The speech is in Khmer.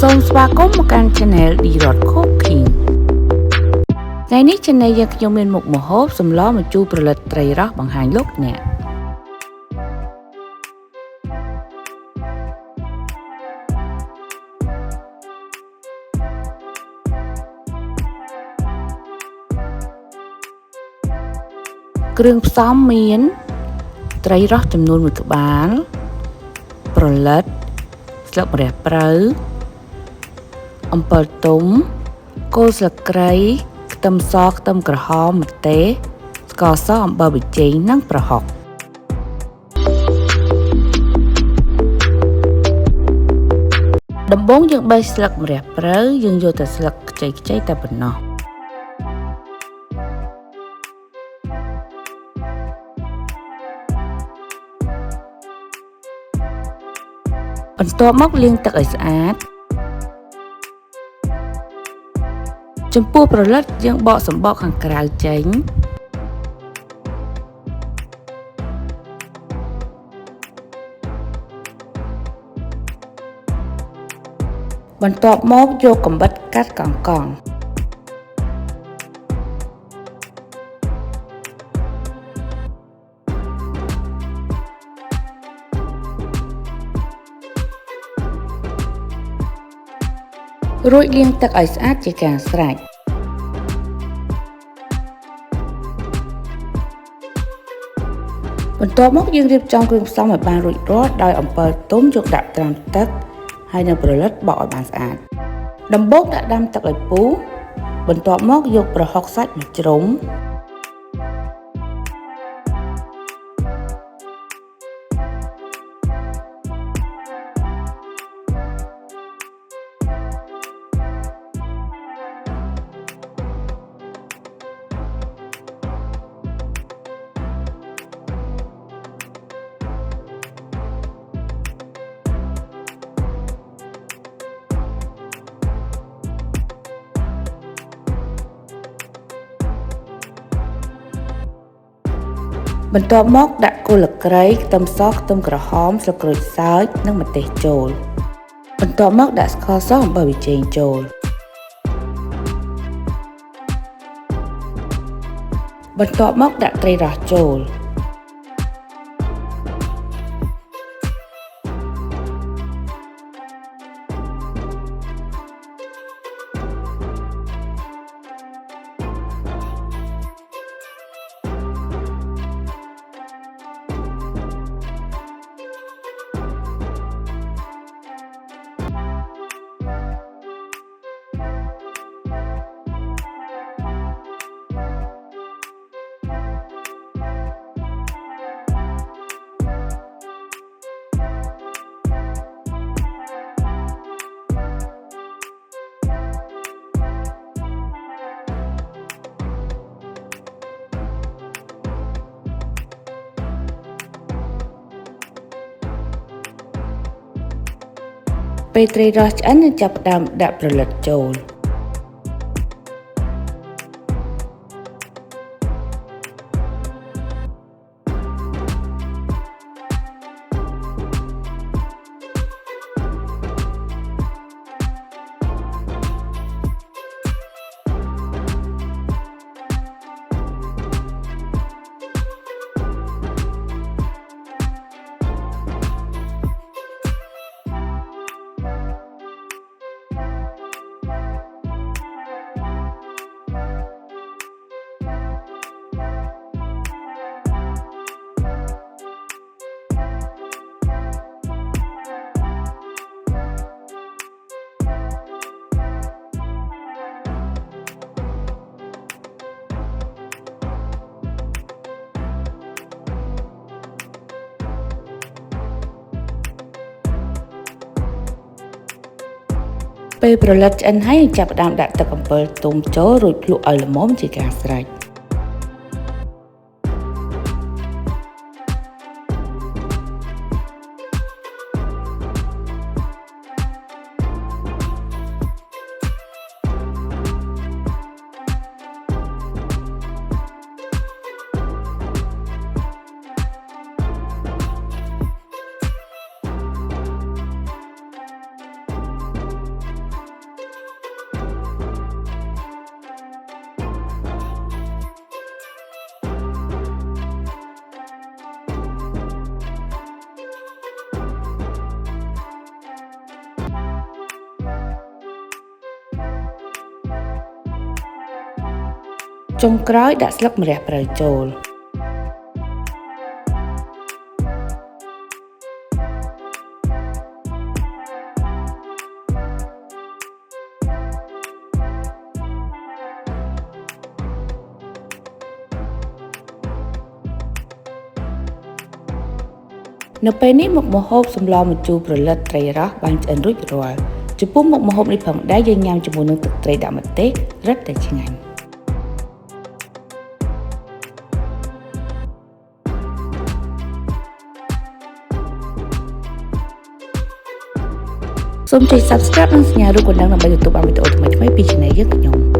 សូមស្វាគមន៍មកកាន់ channel Dyroth Cooking ថ្ងៃនេះ channel យើងខ្ញុំមានមុខម្ហូបសម្លម្ជូរប្រលិតត្រីរ៉ស់បង្ហាញលោកអ្នកគ្រឿងផ្សំមានត្រីរ៉ស់ចំនួន1ក្បាលប្រលិតស្លឹកម្រះព្រៅអំពិលទុំគល់ស្លឹកគ្រៃខ្ទឹមសខ្ទឹមក្រហមម្ទេសស្ករសអំបិលប៊ីចេងនិងប្រហុកដំបូងយើងបេះស្លឹកម្រះព្រៅយើងយកតែស្លឹកខ្ចីៗតែប៉ុណ្ណោះបន្ទាប់មកលាងទឹកឲ្យស្អាតចំពោះប្រលិតយើងបកសំបកខាងក្រៅចេញបន្ទាប់មកយកកាំបិតកាត់កង់រួចលាងទឹកឲ្យស្អាតជាការស្រេចបន្ទាប់មកយើងរៀបចំគ្រឿងផ្សំឲ្យបានរួចរាល់ដោយអំពិលទុំយកដាក់ត្រាំទឹកហើយនៅប្រលិតបកឲ្យបានស្អាតដំបូងដាក់ដាំទឹកឲ្យពុះបន្ទាប់មកយកប្រហុកសាច់មកជ្រុំបន្ទាប់មកដាក់គល់ស្លឹកគ្រៃខ្ទឹមសខ្ទឹមក្រហមស្លឹកក្រូចសើចនិងម្ទេសចូលបន្ទាប់មកដាក់ស្ករសអំបិលប៊ីចេងចូលបន្ទាប់មកដាក់ត្រីរ៉ស់ចូលពេលត្រីរ៉ស់ឆ្អិនចាប់ផ្ដើមដាក់ប្រលិតចូលពេលប្រលិតឆ្អិនហើយចាប់ផ្ដើមដាក់ទឹកអំពិលទុំចូលរួចភ្លក្សឲ្យល្មមជាការស្រេច ចុងក្រោយដាក់ស្លឹកម្រះព្រៅចូលនៅពេលនេះមុខម្ហូបសម្លម្ជូរប្រលិតត្រីរ៉ស់បានឆ្អិនរួចរាល់ចំពោះមុខម្ហូបនេះផងដែរយើងញ៉ាំជាមួយនឹងទឹកត្រីដាក់ម្ទេសរឹតតែឆ្ងាញ់សូមចុច Subscribe និងសញ្ញារូបកណ្ដឹងដើម្បីទទួលបានវីដេអូថ្មីៗពី Channel យើងខ្ញុំ